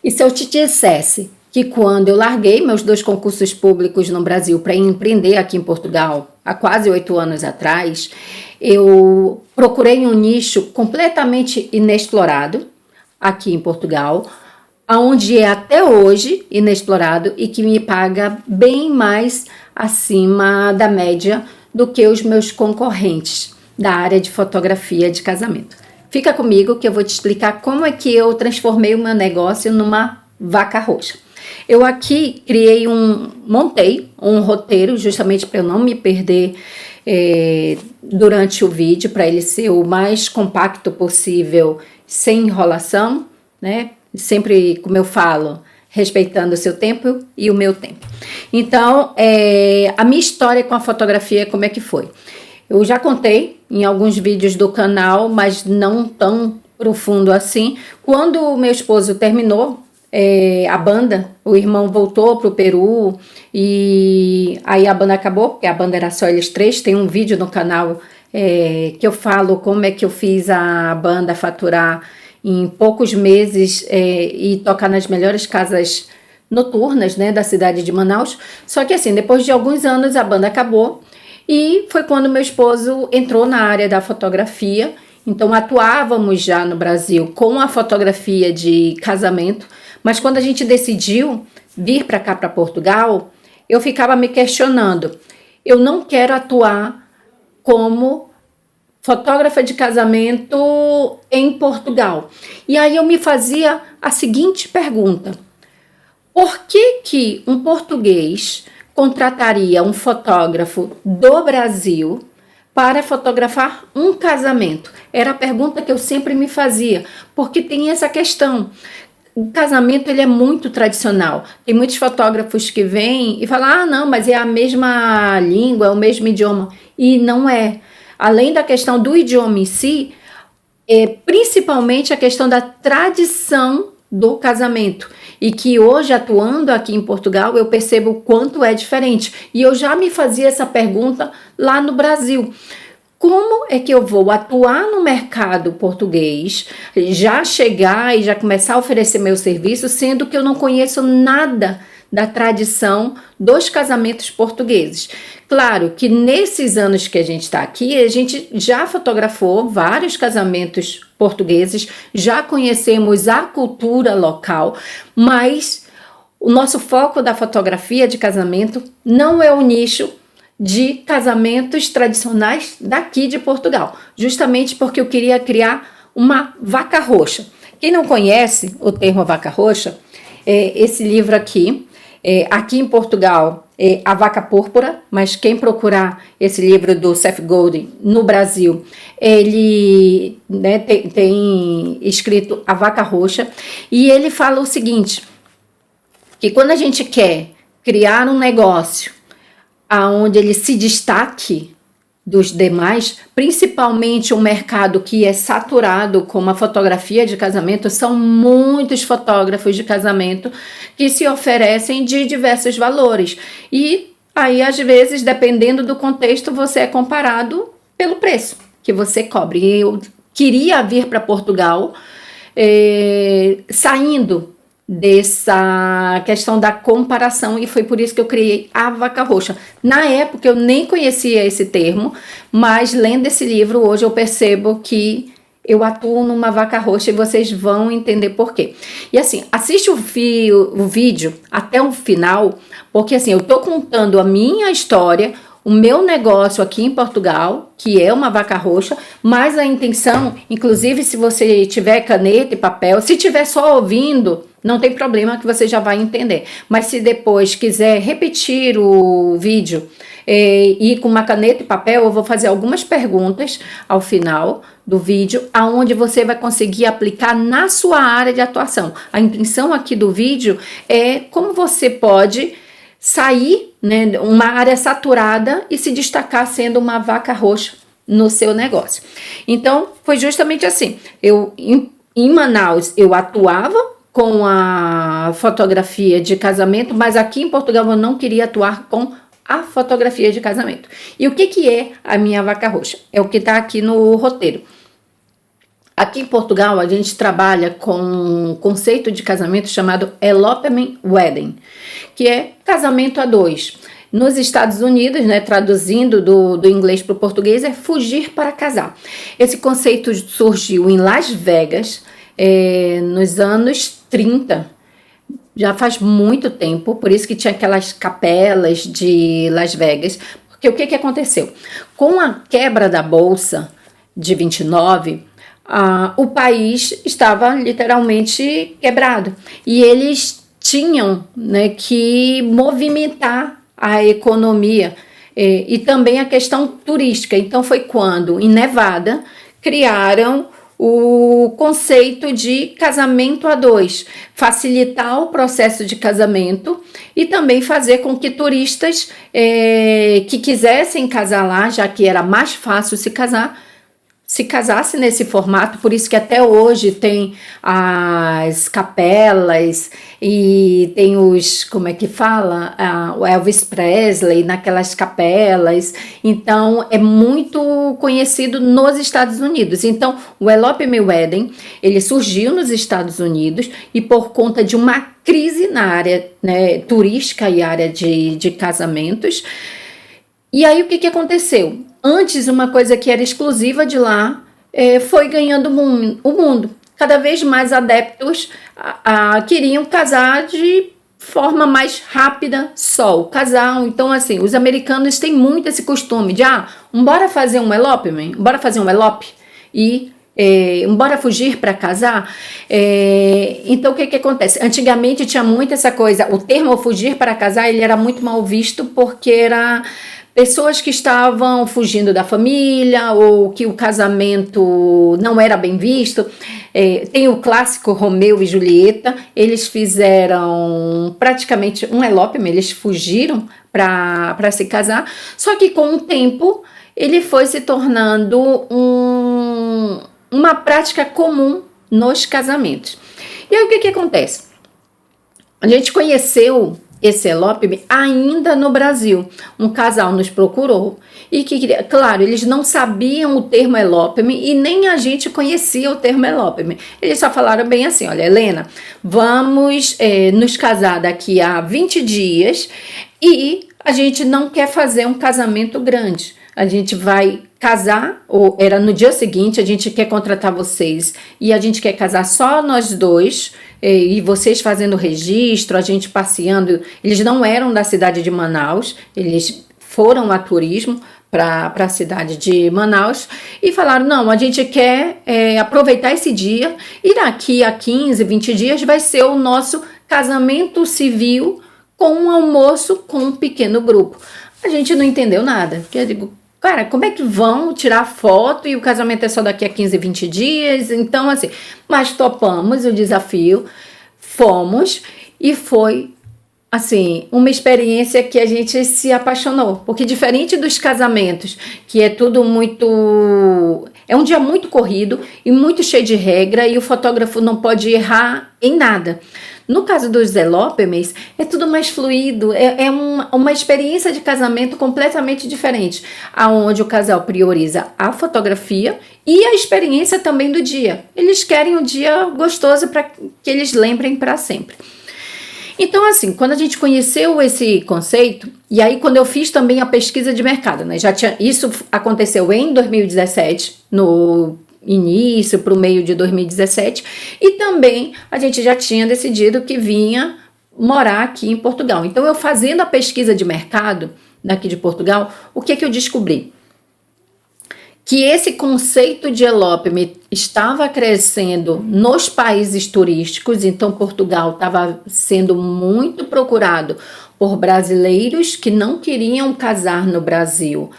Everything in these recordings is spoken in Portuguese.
E se eu te dissesse que quando eu larguei meus 2 concursos públicos no Brasil para empreender aqui em Portugal, há quase 8 anos atrás, eu procurei um nicho completamente inexplorado aqui em Portugal, onde é até hoje inexplorado e que me paga bem mais acima da média do que os meus concorrentes da área de fotografia de casamento. Fica comigo que eu vou te explicar como é que eu transformei o meu negócio numa vaca roxa. Eu aqui montei um roteiro justamente para eu não me perder durante o vídeo, para ele ser o mais compacto possível, sem enrolação, né? Sempre, como eu falo, respeitando o seu tempo e o meu tempo. Então, a minha história com a fotografia, como é que foi? Eu já contei em alguns vídeos do canal, mas não tão profundo assim. Quando o meu esposo terminou a banda, o irmão voltou para o Peru e aí a banda acabou, porque a banda era só eles 3. Tem um vídeo no canal que eu falo como é que eu fiz a banda faturar em poucos meses e tocar nas melhores casas noturnas, né, da cidade de Manaus. Só que assim, depois de alguns anos a banda acabou e foi quando meu esposo entrou na área da fotografia. Então atuávamos já no Brasil com a fotografia de casamento, mas quando a gente decidiu vir para cá, para Portugal, eu ficava me questionando, eu não quero atuar como fotógrafa de casamento em Portugal. E aí eu me fazia a seguinte pergunta: por que um português contrataria um fotógrafo do Brasil para fotografar um casamento? Era a pergunta que eu sempre me fazia, porque tem essa questão. O casamento ele é muito tradicional. Tem muitos fotógrafos que vêm e falam, ah, não, mas é a mesma língua, é o mesmo idioma. E não é. Além da questão do idioma em si, principalmente a questão da tradição do casamento. E que hoje, atuando aqui em Portugal, eu percebo o quanto é diferente. E eu já me fazia essa pergunta lá no Brasil. Como é que eu vou atuar no mercado português, já chegar e já começar a oferecer meu serviço, sendo que eu não conheço nada da tradição dos casamentos portugueses? Claro que nesses anos que a gente está aqui, a gente já fotografou vários casamentos portugueses, já conhecemos a cultura local, mas o nosso foco da fotografia de casamento não é o nicho de casamentos tradicionais daqui de Portugal, justamente porque eu queria criar uma vaca roxa. Quem não conhece o termo vaca roxa, esse livro aqui em Portugal é A Vaca Púrpura, mas quem procurar esse livro do Seth Godin no Brasil, ele tem escrito A Vaca Roxa, e ele fala o seguinte, que quando a gente quer criar um negócio aonde ele se destaque dos demais, principalmente um mercado que é saturado com a fotografia de casamento, são muitos fotógrafos de casamento que se oferecem de diversos valores. E aí, às vezes, dependendo do contexto, você é comparado pelo preço que você cobre. E eu queria vir para Portugal saindo dessa questão da comparação, e foi por isso que eu criei a Vaca Roxa. Na época eu nem conhecia esse termo, mas lendo esse livro hoje eu percebo que eu atuo numa vaca roxa e vocês vão entender por quê. E assim, assiste o vídeo até o final, porque assim, eu tô contando a minha história, o meu negócio aqui em Portugal, que é uma vaca roxa, mas a intenção, inclusive se você tiver caneta e papel, se tiver só ouvindo, não tem problema que você já vai entender. Mas se depois quiser repetir o vídeo e com uma caneta e papel, eu vou fazer algumas perguntas ao final do vídeo, aonde você vai conseguir aplicar na sua área de atuação. A intenção aqui do vídeo é como você pode sair, né, uma área saturada e se destacar sendo uma vaca roxa no seu negócio. Então, foi justamente assim. Em Manaus, eu atuava com a fotografia de casamento, mas aqui em Portugal eu não queria atuar com a fotografia de casamento. E o que é a minha vaca roxa? É o que está aqui no roteiro. Aqui em Portugal, a gente trabalha com um conceito de casamento chamado elopement wedding, que é casamento a dois. Nos Estados Unidos, né, traduzindo do inglês para o português, é fugir para casar. Esse conceito surgiu em Las Vegas, nos anos 30, já faz muito tempo, por isso que tinha aquelas capelas de Las Vegas. Porque o que aconteceu? Com a quebra da Bolsa de 29, o país estava literalmente quebrado. E eles tinham, né, que movimentar a economia e também a questão turística. Então foi quando, em Nevada, criaram o conceito de casamento a dois, facilitar o processo de casamento e também fazer com que turistas que quisessem casar lá, já que era mais fácil se casasse nesse formato. Por isso que até hoje tem as capelas e tem os, como é que fala? O Elvis Presley naquelas capelas. Então, é muito conhecido nos Estados Unidos. Então, o Elopement Wedding, ele surgiu nos Estados Unidos e por conta de uma crise na área, né, turística e área de casamentos. E aí, o que aconteceu? Antes, uma coisa que era exclusiva de lá foi ganhando o mundo. Cada vez mais adeptos queriam casar de forma mais rápida, só o casal. Então, assim, os americanos têm muito esse costume de, bora fazer um elopement, bora fazer um elope e bora fugir para casar. Então, o que acontece? Antigamente tinha muito essa coisa, o termo fugir para casar, ele era muito mal visto porque era pessoas que estavam fugindo da família ou que o casamento não era bem visto. Tem o clássico Romeu e Julieta, eles fizeram praticamente um elopement, eles fugiram para se casar, só que com o tempo ele foi se tornando uma prática comum nos casamentos. E aí o que acontece? A gente conheceu esse elopement ainda no Brasil. Um casal nos procurou e que queria, claro, eles não sabiam o termo elopement e nem a gente conhecia o termo elopement. Eles só falaram bem assim: olha, Helena, vamos nos casar daqui a 20 dias e a gente não quer fazer um casamento grande. A gente vai casar, ou era no dia seguinte, a gente quer contratar vocês e a gente quer casar só nós dois, e vocês fazendo registro, a gente passeando. Eles não eram da cidade de Manaus, eles foram a turismo para a cidade de Manaus e falaram: não, a gente quer aproveitar esse dia e daqui a 15, 20 dias vai ser o nosso casamento civil com um almoço com um pequeno grupo. A gente não entendeu nada, porque eu digo: cara, como é que vão tirar foto e o casamento é só daqui a 15, 20 dias? Então, assim, mas topamos o desafio, fomos e foi, assim, uma experiência que a gente se apaixonou. Porque diferente dos casamentos, que é tudo muito... É um dia muito corrido e muito cheio de regra e o fotógrafo não pode errar em nada. No caso dos elopements, é tudo mais fluido, é uma experiência de casamento completamente diferente, aonde o casal prioriza a fotografia e a experiência também do dia. Eles querem um dia gostoso para que eles lembrem para sempre. Então, assim, quando a gente conheceu esse conceito, e aí quando eu fiz também a pesquisa de mercado, né? Isso aconteceu em 2017, no início para o meio de 2017, e também a gente já tinha decidido que vinha morar aqui em Portugal. Então, eu fazendo a pesquisa de mercado daqui de Portugal, o que eu descobri? Que esse conceito de elopement estava crescendo nos países turísticos. Então, Portugal estava sendo muito procurado por brasileiros que não queriam casar no Brasil,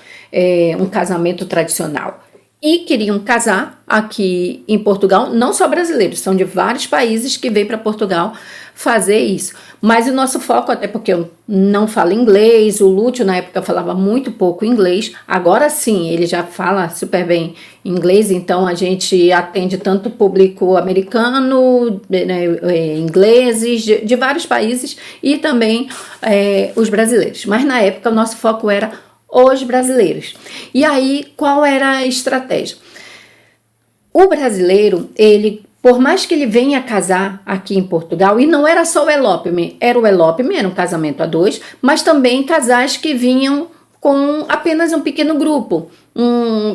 um casamento tradicional, e queriam casar aqui em Portugal. Não só brasileiros, são de vários países que vêm para Portugal fazer isso. Mas o nosso foco, até porque eu não falo inglês, o Lúcio na época falava muito pouco inglês, agora sim, ele já fala super bem inglês, então a gente atende tanto o público americano, né, ingleses, de vários países, e também os brasileiros. Mas na época o nosso foco era os brasileiros. E aí, qual era a estratégia? O brasileiro, ele, por mais que ele venha casar aqui em Portugal, e não era só o elopement, era um casamento a dois, mas também casais que vinham com apenas um pequeno grupo.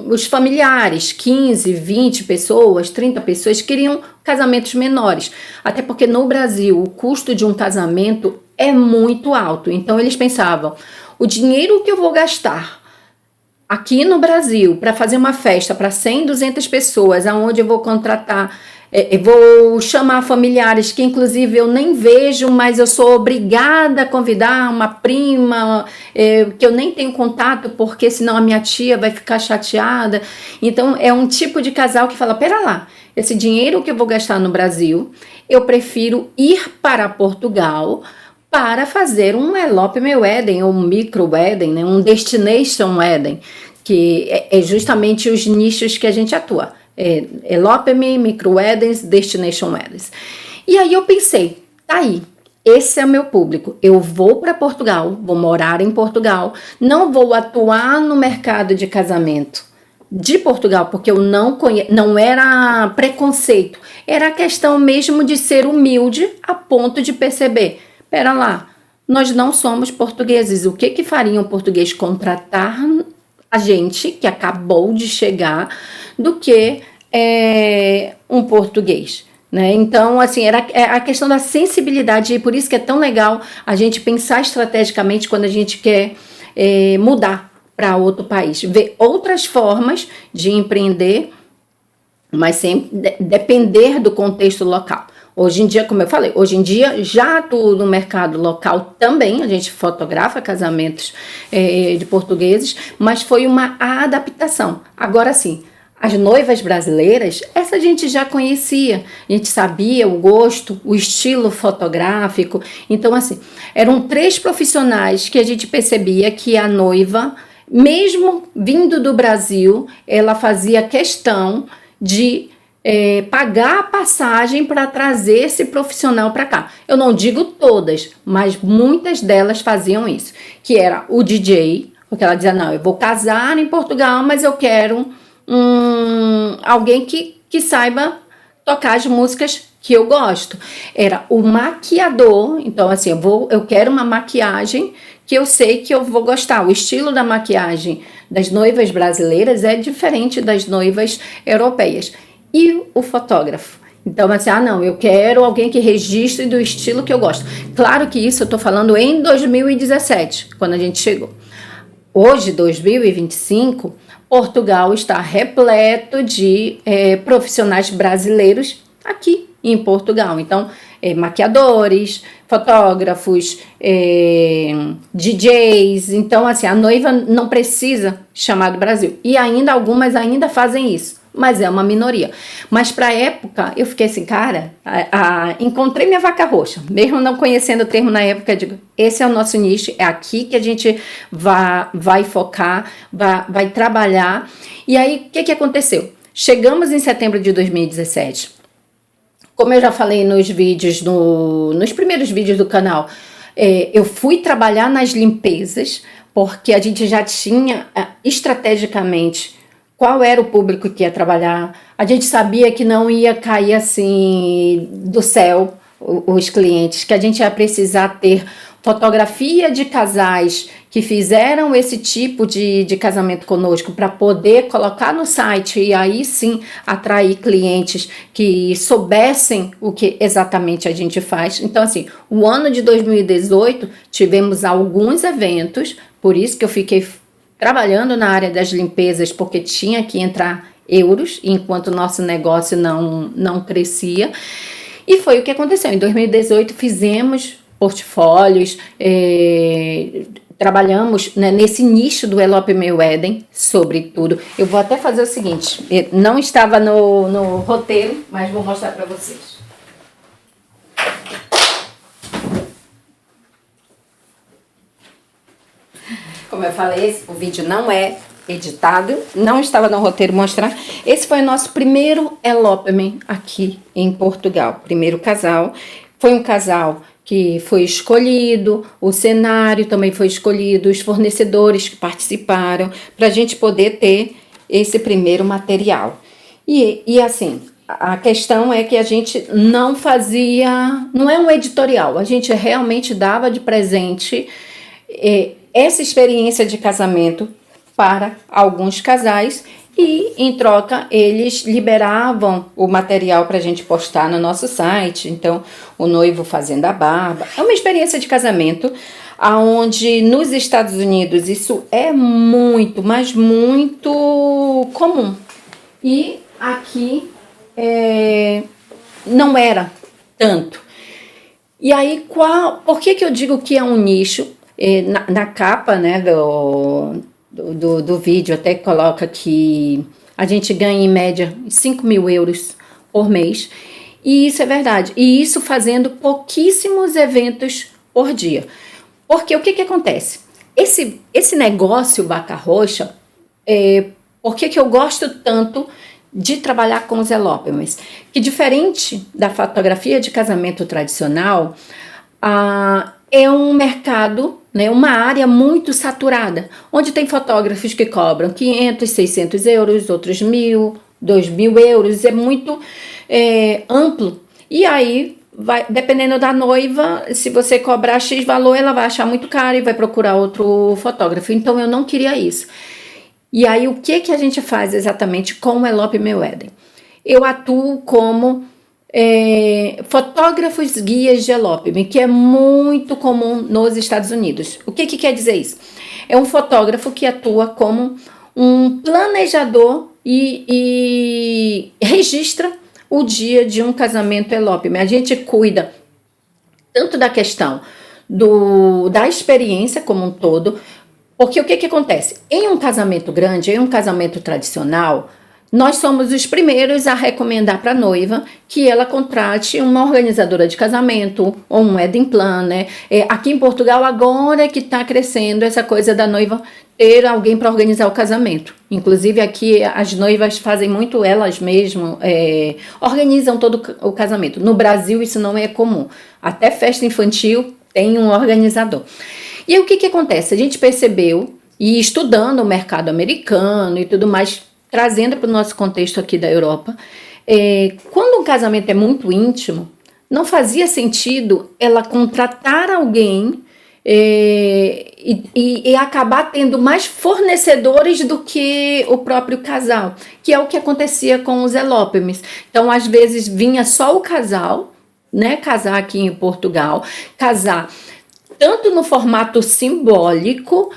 Os familiares, 15, 20 pessoas, 30 pessoas, queriam casamentos menores. Até porque no Brasil o custo de um casamento é muito alto. Então eles pensavam, o dinheiro que eu vou gastar aqui no Brasil para fazer uma festa para 100, 200 pessoas, aonde eu vou contratar, eu vou chamar familiares que inclusive eu nem vejo, mas eu sou obrigada a convidar uma prima que eu nem tenho contato, porque senão a minha tia vai ficar chateada. Então é um tipo de casal que fala, pera lá, esse dinheiro que eu vou gastar no Brasil, eu prefiro ir para Portugal para fazer um elopement wedding, ou um micro wedding, né? Um destination wedding, que é justamente os nichos que a gente atua. Elopement, micro weddings, destination weddings. E aí eu pensei, tá aí, esse é o meu público. Eu vou para Portugal, vou morar em Portugal, não vou atuar no mercado de casamento de Portugal, porque eu não era preconceito, era a questão mesmo de ser humilde a ponto de perceber, pera lá, nós não somos portugueses, o que faria um português contratar a gente que acabou de chegar do que um português, né? Então, assim, era a questão da sensibilidade, e por isso que é tão legal a gente pensar estrategicamente quando a gente quer mudar para outro país, ver outras formas de empreender, mas sem depender do contexto local. Hoje em dia, como eu falei, hoje em dia já atuo no mercado local também, a gente fotografa casamentos de portugueses, mas foi uma adaptação. Agora sim, as noivas brasileiras, essa a gente já conhecia, a gente sabia o gosto, o estilo fotográfico. Então, assim, eram 3 profissionais que a gente percebia que a noiva, mesmo vindo do Brasil, ela fazia questão de pagar a passagem para trazer esse profissional para cá. Eu não digo todas, mas muitas delas faziam isso, que era o DJ, porque ela dizia, não, eu vou casar em Portugal, mas eu quero alguém que saiba tocar as músicas que eu gosto. Era o maquiador, então assim, eu quero uma maquiagem que eu sei que eu vou gostar. O estilo da maquiagem das noivas brasileiras é diferente das noivas europeias. E o fotógrafo. Então, assim, não, eu quero alguém que registre do estilo que eu gosto. Claro que isso eu estou falando em 2017, quando a gente chegou. Hoje, 2025, Portugal está repleto de profissionais brasileiros aqui em Portugal. Então, maquiadores, fotógrafos, DJs. Então, assim, a noiva não precisa chamar do Brasil. E ainda algumas ainda fazem isso, mas é uma minoria. Mas para a época, eu fiquei assim, cara, encontrei minha vaca roxa. Mesmo não conhecendo o termo na época, eu digo, esse é o nosso nicho, é aqui que a gente vai focar, vai trabalhar. E aí, o que aconteceu? Chegamos em setembro de 2017. Como eu já falei nos vídeos, nos primeiros vídeos do canal, eu fui trabalhar nas limpezas, porque a gente já tinha estrategicamente qual era o público que ia trabalhar. A gente sabia que não ia cair assim do céu os clientes, que a gente ia precisar ter fotografia de casais que fizeram esse tipo de casamento conosco para poder colocar no site e aí sim atrair clientes que soubessem o que exatamente a gente faz. Então, assim, o ano de 2018 tivemos alguns eventos, por isso que eu fiquei trabalhando na área das limpezas, porque tinha que entrar euros, enquanto o nosso negócio não crescia. E foi o que aconteceu. Em 2018 fizemos portfólios, trabalhamos, né, nesse nicho do elopement wedding, sobretudo. Eu vou até fazer o seguinte, não estava no roteiro, mas vou mostrar para vocês. Como eu falei, o vídeo não é editado, não estava no roteiro mostrar. Esse foi o nosso primeiro elopement aqui em Portugal. Primeiro casal. Foi um casal que foi escolhido, o cenário também foi escolhido, os fornecedores que participaram, para a gente poder ter esse primeiro material. E assim, a questão é que a gente não fazia, não é um editorial, a gente realmente dava de presente essa experiência de casamento para alguns casais e, em troca, eles liberavam o material para a gente postar no nosso site. Então, o noivo fazendo a barba. É uma experiência de casamento onde nos Estados Unidos isso é muito, mas muito comum. E aqui não era tanto. E aí, por que eu digo que é um nicho? Na capa, né, do vídeo até coloca que a gente ganha em média 5 mil euros por mês. E isso é verdade. E isso fazendo pouquíssimos eventos por dia. Porque o que acontece? Esse negócio Vaca Roxa, por que eu gosto tanto de trabalhar com os elópimos? Que diferente da fotografia de casamento tradicional, é um mercado, né, uma área muito saturada, onde tem fotógrafos que cobram 500, 600 euros, outros 1.000, 2.000 euros, é muito amplo. E aí, dependendo da noiva, se você cobrar X valor, ela vai achar muito caro e vai procurar outro fotógrafo. Então, eu não queria isso. E aí, o que a gente faz exatamente com o Elope Meu Wedding? Eu atuo como fotógrafos guias de elopime, que é muito comum nos Estados Unidos. O que quer dizer isso? É um fotógrafo que atua como um planejador e registra o dia de um casamento elopime. A gente cuida tanto da questão da experiência como um todo, porque o que acontece? Em um casamento grande, em um casamento tradicional, nós somos os primeiros a recomendar para a noiva que ela contrate uma organizadora de casamento ou um wedding planner. Aqui em Portugal agora é que está crescendo essa coisa da noiva ter alguém para organizar o casamento. Inclusive aqui as noivas fazem muito elas mesmas, organizam todo o casamento. No Brasil isso não é comum. Até festa infantil tem um organizador. E aí, o que acontece? A gente percebeu, e estudando o mercado americano e tudo mais, trazendo para o nosso contexto aqui da Europa, quando um casamento é muito íntimo, não fazia sentido ela contratar alguém e acabar tendo mais fornecedores do que o próprio casal, que é o que acontecia com os elópimes. Então, às vezes, vinha só o casal, né, casar aqui em Portugal, casar tanto no formato simbólico,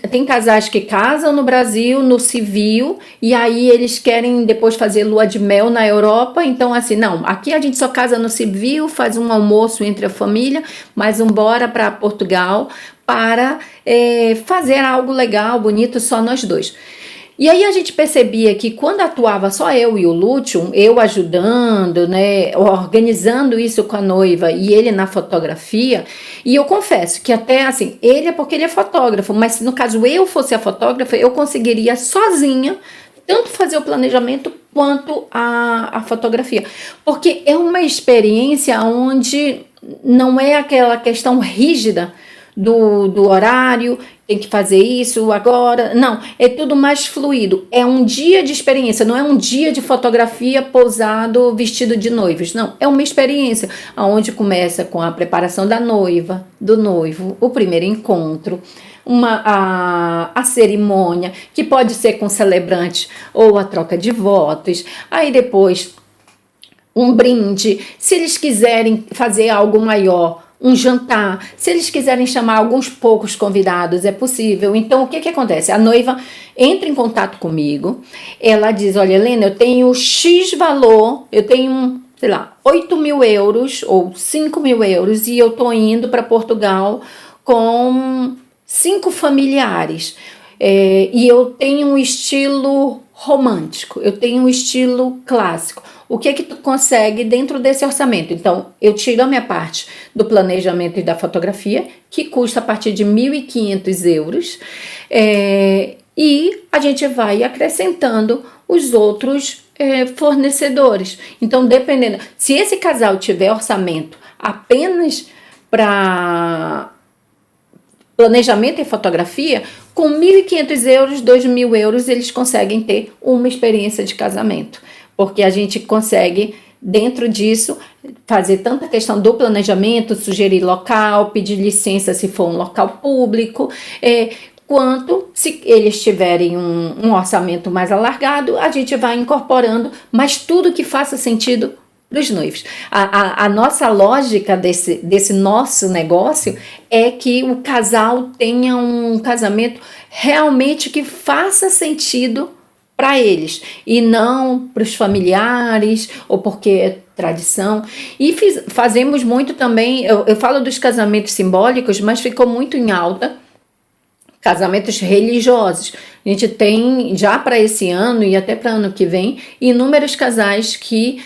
tem casais que casam no Brasil, no civil, e aí eles querem depois fazer lua de mel na Europa. Então, assim, não, aqui a gente só casa no civil, faz um almoço entre a família, mas embora para Portugal para fazer algo legal, bonito, só nós dois. E aí a gente percebia que quando atuava só eu e o Lúcio, eu ajudando, né, organizando isso com a noiva e ele na fotografia, e eu confesso que até assim, ele é porque ele é fotógrafo, mas se no caso eu fosse a fotógrafa, eu conseguiria sozinha tanto fazer o planejamento quanto a fotografia, porque é uma experiência onde não é aquela questão rígida do horário, tem que fazer isso agora. Não, é tudo mais fluido. É um dia de experiência, não é um dia de fotografia posado vestido de noivos. Não, é uma experiência onde começa com a preparação da noiva, do noivo, o primeiro encontro, a cerimônia, que pode ser com celebrante ou a troca de votos. Aí depois um brinde, se eles quiserem fazer algo maior, um jantar, se eles quiserem chamar alguns poucos convidados, é possível. Então, o que acontece? A noiva entra em contato comigo, ela diz, olha, Helena, eu tenho X valor, eu tenho, sei lá, 8 mil euros ou 5 mil euros e eu tô indo para Portugal com 5 familiares. E eu tenho um estilo romântico, eu tenho um estilo clássico. O que tu consegue dentro desse orçamento? Então, eu tiro a minha parte do planejamento e da fotografia, que custa a partir de 1.500 euros, e a gente vai acrescentando os outros fornecedores. Então, dependendo, se esse casal tiver orçamento apenas para planejamento e fotografia, com 1.500 euros, 2.000 euros, eles conseguem ter uma experiência de casamento. Porque a gente consegue, dentro disso, fazer tanta questão do planejamento, sugerir local, pedir licença se for um local público, quanto se eles tiverem um orçamento mais alargado, a gente vai incorporando, mas tudo que faça sentido para os noivos. A nossa lógica desse nosso negócio é que o casal tenha um casamento realmente que faça sentido para eles e não para os familiares ou porque é tradição. E fazemos muito também, eu falo dos casamentos simbólicos, mas ficou muito em alta casamentos religiosos. A gente tem, já para esse ano e até para ano que vem, inúmeros casais que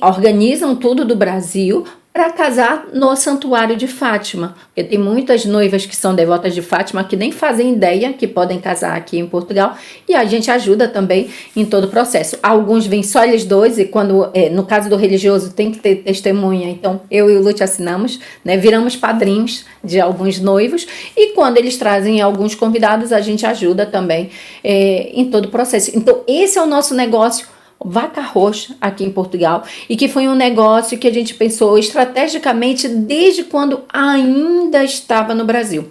organizam tudo do Brasil para casar no Santuário de Fátima. Porque tem muitas noivas que são devotas de Fátima que nem fazem ideia que podem casar aqui em Portugal, e a gente ajuda também em todo o processo. Alguns vêm só eles dois, e quando, no caso do religioso, tem que ter testemunha, então eu e o Lute assinamos, né, viramos padrinhos de alguns noivos, e quando eles trazem alguns convidados, a gente ajuda também em todo o processo. Então esse é o nosso negócio Vaca Roxa aqui em Portugal, e que foi um negócio que a gente pensou estrategicamente desde quando ainda estava no Brasil.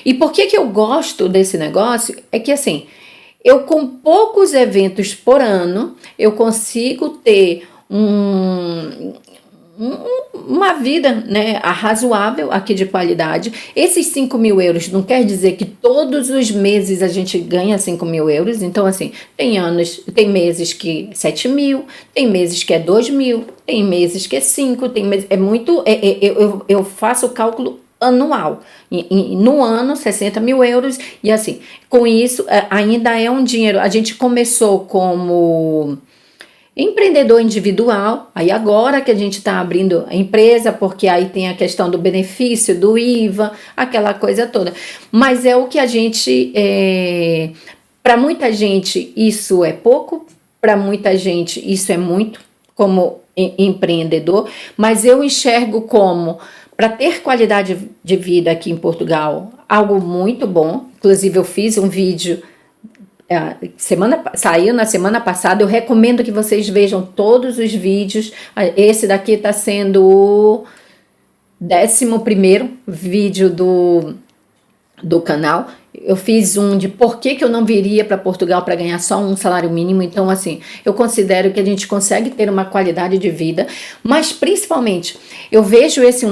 E por que eu gosto desse negócio? É que assim, eu com poucos eventos por ano, eu consigo ter uma vida, né, razoável aqui de qualidade. Esses 5.000 euros não quer dizer que todos os meses a gente ganha 5.000 euros. Então, assim, tem meses que 7.000, tem meses que é 2.000, tem meses que é 5, tem meses, eu faço o cálculo anual. No ano, 60.000 euros, e assim, com isso, ainda é um dinheiro. A gente começou como empreendedor individual, aí agora que a gente está abrindo a empresa, porque aí tem a questão do benefício, do IVA, aquela coisa toda. Mas é o que a gente, para muita gente isso é pouco, para muita gente isso é muito, como empreendedor, mas eu enxergo como, para ter qualidade de vida aqui em Portugal, algo muito bom. Inclusive eu fiz um vídeo, saiu na semana passada. Eu recomendo que vocês vejam todos os vídeos. Esse daqui está sendo o 11º vídeo do canal. Eu fiz um de por que eu não viria para Portugal para ganhar só um salário mínimo. Então, assim, eu considero que a gente consegue ter uma qualidade de vida, mas principalmente eu vejo esse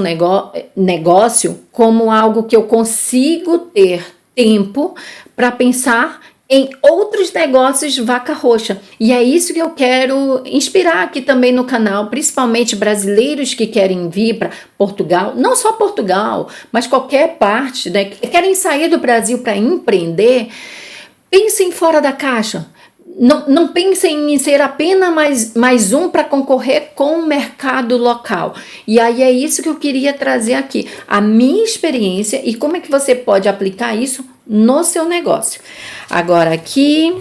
negócio como algo que eu consigo ter tempo para pensar em outros negócios Vaca Roxa. E é isso que eu quero inspirar aqui também no canal, principalmente brasileiros que querem vir para Portugal, não só Portugal, mas qualquer parte, né, que querem sair do Brasil para empreender. Pensem fora da caixa. Não pensem em ser apenas mais um para concorrer com o mercado local. E aí é isso que eu queria trazer aqui, a minha experiência e como é que você pode aplicar isso no seu negócio. Agora aqui,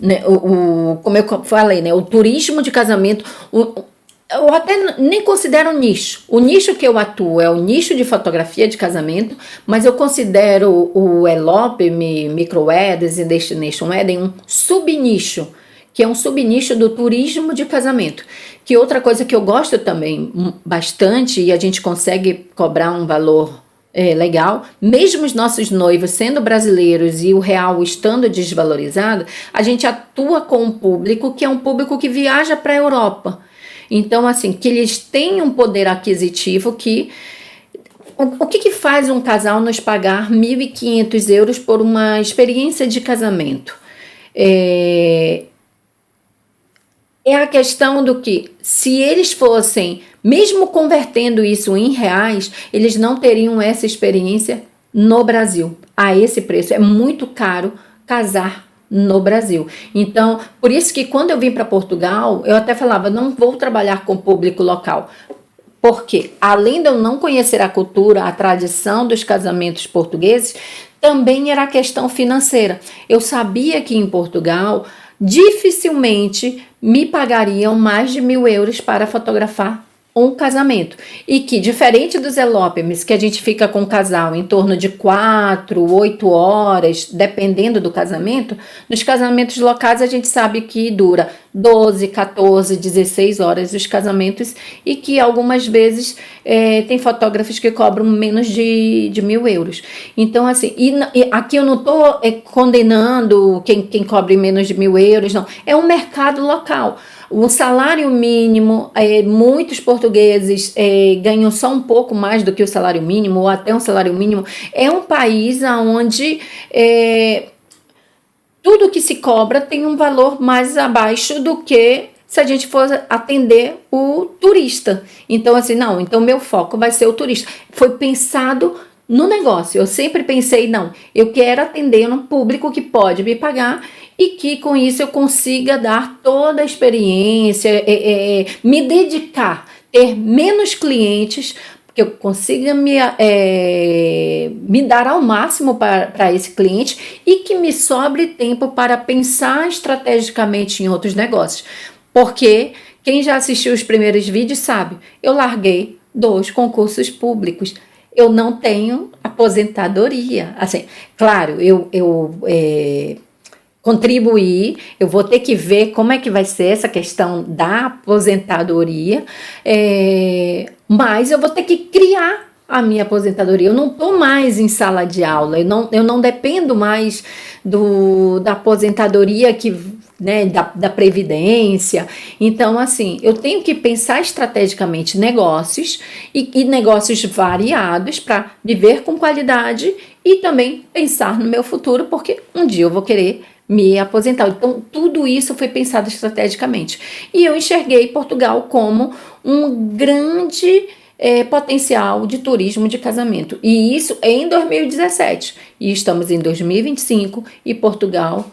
né, como eu falei, né, o turismo de casamento, eu até nem considero um nicho. O nicho que eu atuo é o nicho de fotografia de casamento, mas eu considero o Elope, Microweddings e Destination Wedding um subnicho, que é um subnicho do turismo de casamento. Que outra coisa que eu gosto também bastante, e a gente consegue cobrar um valor legal, mesmo os nossos noivos sendo brasileiros e o real estando desvalorizado, a gente atua com um público que é um público que viaja para a Europa. Então, assim, que eles têm um poder aquisitivo que... O que faz um casal nos pagar 1.500 euros por uma experiência de casamento? É a questão do que, se eles fossem, mesmo convertendo isso em reais, eles não teriam essa experiência no Brasil. A esse preço é muito caro casar no Brasil. Então, por isso que quando eu vim para Portugal, eu até falava, não vou trabalhar com público local. Porque, além de eu não conhecer a cultura, a tradição dos casamentos portugueses, também era a questão financeira. Eu sabia que em Portugal, dificilmente me pagariam mais de 1.000 euros para fotografar um casamento. E que, diferente dos elopements, que a gente fica com o casal em torno de 4, 8 horas, dependendo do casamento, nos casamentos locais a gente sabe que dura 12, 14, 16 horas os casamentos e que algumas vezes tem fotógrafos que cobram menos de 1.000 euros. Então, assim, e aqui eu não estou condenando quem cobre menos de 1.000 euros, não. É um mercado local. O salário mínimo, muitos portugueses ganham só um pouco mais do que o salário mínimo, ou até um salário mínimo. É um país onde tudo que se cobra tem um valor mais abaixo do que se a gente for atender o turista. Então, assim, não, então meu foco vai ser o turista. Foi pensado no negócio. Eu sempre pensei, não, eu quero atender um público que pode me pagar e que com isso eu consiga dar toda a experiência, me dedicar, ter menos clientes, que eu consiga me dar ao máximo para esse cliente e que me sobre tempo para pensar estrategicamente em outros negócios. Porque quem já assistiu os primeiros vídeos sabe, eu larguei 2 concursos públicos. Eu não tenho aposentadoria. Assim, claro, eu contribuir, eu vou ter que ver como é que vai ser essa questão da aposentadoria, mas eu vou ter que criar a minha aposentadoria. Eu não estou mais em sala de aula, eu não dependo mais da aposentadoria da Previdência. Então, assim, eu tenho que pensar estrategicamente negócios e negócios variados para viver com qualidade e também pensar no meu futuro, porque um dia eu vou querer me aposentar. Então, tudo isso foi pensado estrategicamente. E eu enxerguei Portugal como um grande potencial de turismo de casamento. E isso é em 2017. E estamos em 2025 e Portugal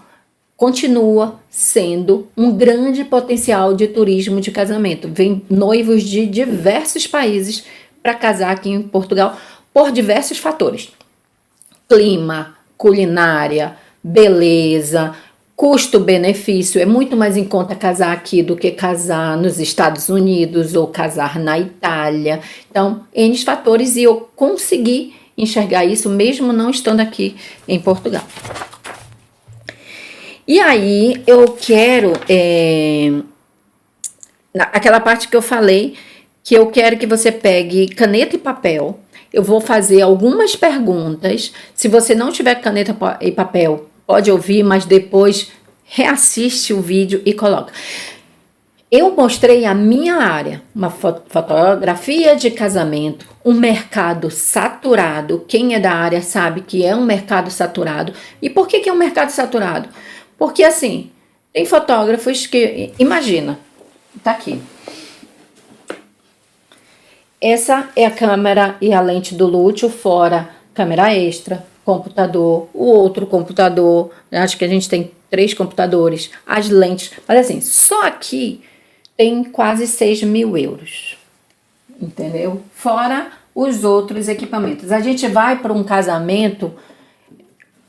continua sendo um grande potencial de turismo de casamento. Vem noivos de diversos países para casar aqui em Portugal por diversos fatores. Clima, culinária, beleza, custo-benefício. É muito mais em conta casar aqui do que casar nos Estados Unidos ou casar na Itália. Então, N fatores, e eu consegui enxergar isso mesmo não estando aqui em Portugal. E aí eu quero, aquela parte que eu falei, que eu quero que você pegue caneta e papel. Eu vou fazer algumas perguntas. Se você não tiver caneta e papel, pode ouvir, mas depois reassiste o vídeo e coloca. Eu mostrei a minha área, uma fotografia de casamento, um mercado saturado. Quem é da área sabe que é um mercado saturado. E por que é um mercado saturado? Porque, assim, tem fotógrafos que... Imagina, tá aqui. Essa é a câmera e a lente do lúteo, fora câmera extra, computador, o outro computador. Acho que a gente tem 3 computadores, as lentes. Mas, assim, só aqui tem quase 6.000 euros. Entendeu? Fora os outros equipamentos. A gente vai para um casamento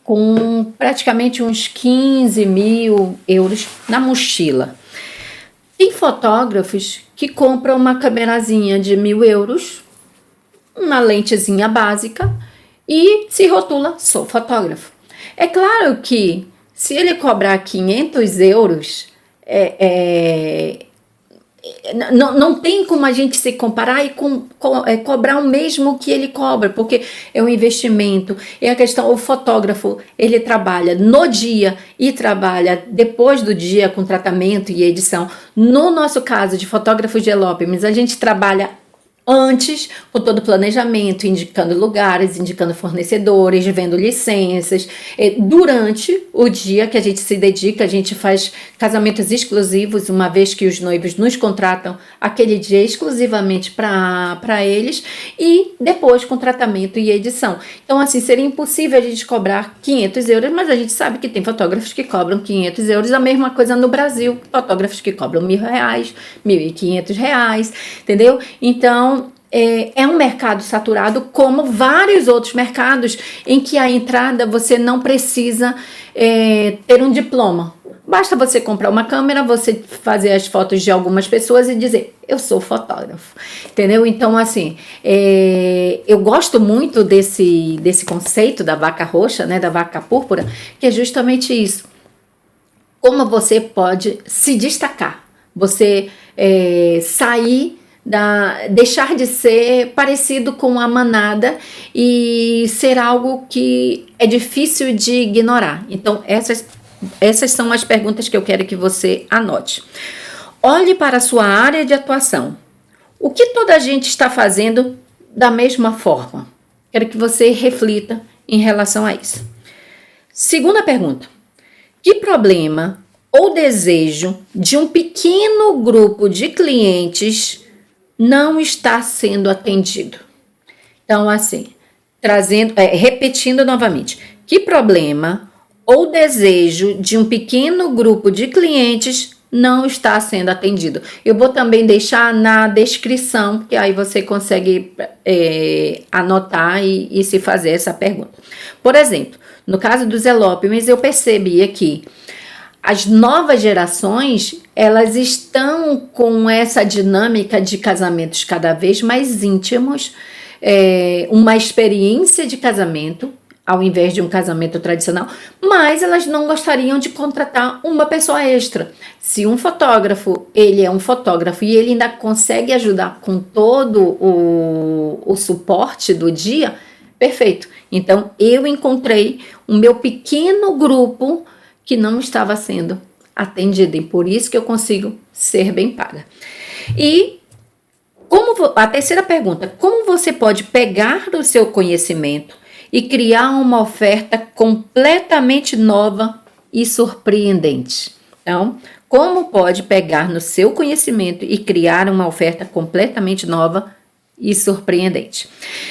com praticamente uns 15.000 euros na mochila. Tem fotógrafos que compram uma camerazinha de 1.000 euros, uma lentezinha básica e se rotula, sou fotógrafo. É claro que se ele cobrar 500 euros, não tem como a gente se comparar e cobrar o mesmo que ele cobra, porque é um investimento. É a questão, o fotógrafo, ele trabalha no dia e trabalha depois do dia com tratamento e edição. No nosso caso de fotógrafos de elopements, a gente trabalha antes, com todo o planejamento, indicando lugares, indicando fornecedores, vendo licenças. Durante o dia que a gente se dedica, a gente faz casamentos exclusivos, uma vez que os noivos nos contratam aquele dia exclusivamente para eles, e depois com tratamento e edição. Então, assim, seria impossível a gente cobrar 500 euros, mas a gente sabe que tem fotógrafos que cobram 500 euros, a mesma coisa no Brasil, fotógrafos que cobram R$1.000, R$1.500, entendeu? Então, é um mercado saturado, como vários outros mercados em que a entrada você não precisa ter um diploma. Basta você comprar uma câmera, você fazer as fotos de algumas pessoas e dizer, eu sou fotógrafo, entendeu? Então, assim, eu gosto muito desse conceito da vaca roxa, né, da vaca púrpura, que é justamente isso. Como você pode se destacar, você sair, deixar de ser parecido com a manada e ser algo que é difícil de ignorar. Então, essas são as perguntas que eu quero que você anote. Olhe para a sua área de atuação. O que toda a gente está fazendo da mesma forma? Quero que você reflita em relação a isso. Segunda pergunta. Que problema ou desejo de um pequeno grupo de clientes não está sendo atendido? Então, assim, repetindo novamente. Que problema ou desejo de um pequeno grupo de clientes não está sendo atendido? Eu vou também deixar na descrição, que aí você consegue anotar e se fazer essa pergunta. Por exemplo, no caso dos elopements, eu percebi que as novas gerações, elas estão com essa dinâmica de casamentos cada vez mais íntimos, uma experiência de casamento, ao invés de um casamento tradicional, mas elas não gostariam de contratar uma pessoa extra. Se um fotógrafo, ele é um fotógrafo e ele ainda consegue ajudar com todo o suporte do dia, perfeito. Então, eu encontrei o meu pequeno grupo que não estava sendo atendido, e por isso que eu consigo ser bem paga. E a terceira pergunta, como você pode pegar o seu conhecimento e criar uma oferta completamente nova e surpreendente? Então, como pode pegar no seu conhecimento e criar uma oferta completamente nova e surpreendente?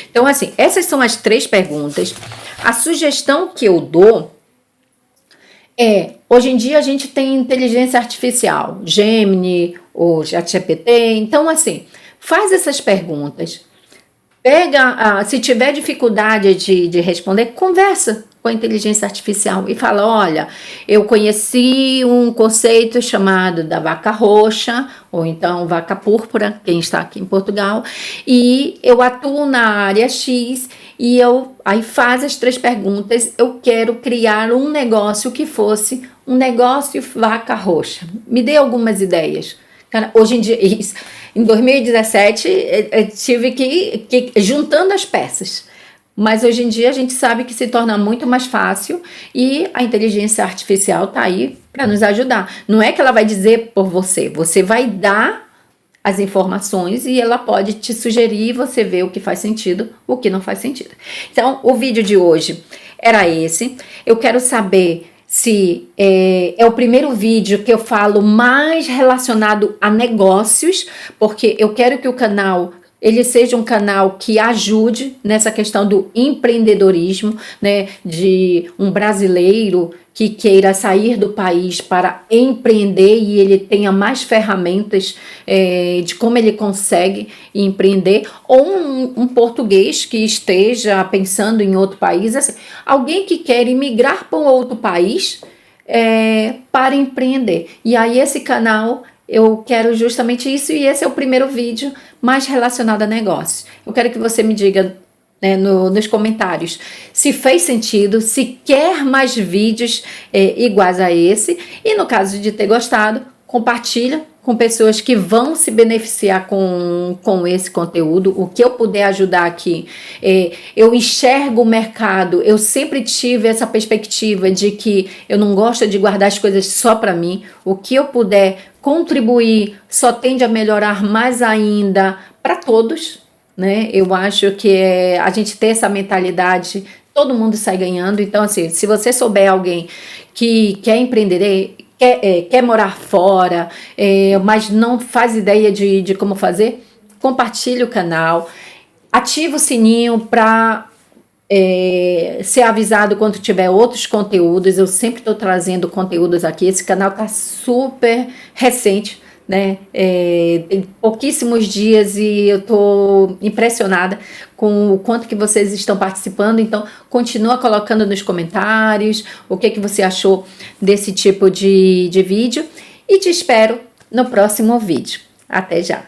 Então, assim, essas são as 3 perguntas. A sugestão que eu dou hoje em dia a gente tem inteligência artificial, Gemini, ou ChatGPT, então assim, faz essas perguntas, se tiver dificuldade de responder, conversa com a inteligência artificial e fala, olha, eu conheci um conceito chamado da vaca roxa, ou então vaca púrpura, quem está aqui em Portugal, e eu atuo na área X, e aí faz as 3 perguntas, eu quero criar um negócio que fosse um negócio vaca roxa. Me dê algumas ideias. Cara, hoje em dia, em 2017, eu tive que juntando as peças. Mas hoje em dia a gente sabe que se torna muito mais fácil e a inteligência artificial está aí para nos ajudar. Não é que ela vai dizer por você, você vai dar as informações e ela pode te sugerir e você vê o que faz sentido, o que não faz sentido. Então, o vídeo de hoje era esse. Eu quero saber se é o primeiro vídeo que eu falo mais relacionado a negócios, porque eu quero que o canal ele seja um canal que ajude nessa questão do empreendedorismo, né, de um brasileiro que queira sair do país para empreender e ele tenha mais ferramentas de como ele consegue empreender, ou um português que esteja pensando em outro país, assim, alguém que quer imigrar para um outro país para empreender. E aí esse canal eu quero justamente isso, e esse é o primeiro vídeo mais relacionado a negócios. Eu quero que você me diga nos comentários se fez sentido, se quer mais vídeos iguais a esse, e no caso de ter gostado, compartilha com pessoas que vão se beneficiar com esse conteúdo, o que eu puder ajudar aqui. Eu enxergo o mercado, eu sempre tive essa perspectiva de que eu não gosto de guardar as coisas só para mim, o que eu puder contribuir só tende a melhorar mais ainda para todos, né? Eu acho que a gente ter essa mentalidade, todo mundo sai ganhando. Então, assim, se você souber alguém que quer empreender, quer morar fora, mas não faz ideia de como fazer, compartilhe o canal, ativa o sininho para ser avisado quando tiver outros conteúdos. Eu sempre estou trazendo conteúdos aqui. Esse canal está super recente, né? Tem pouquíssimos dias e eu estou impressionada com com o quanto que vocês estão participando, então continua colocando nos comentários o que você achou desse tipo de vídeo e te espero no próximo vídeo. Até já!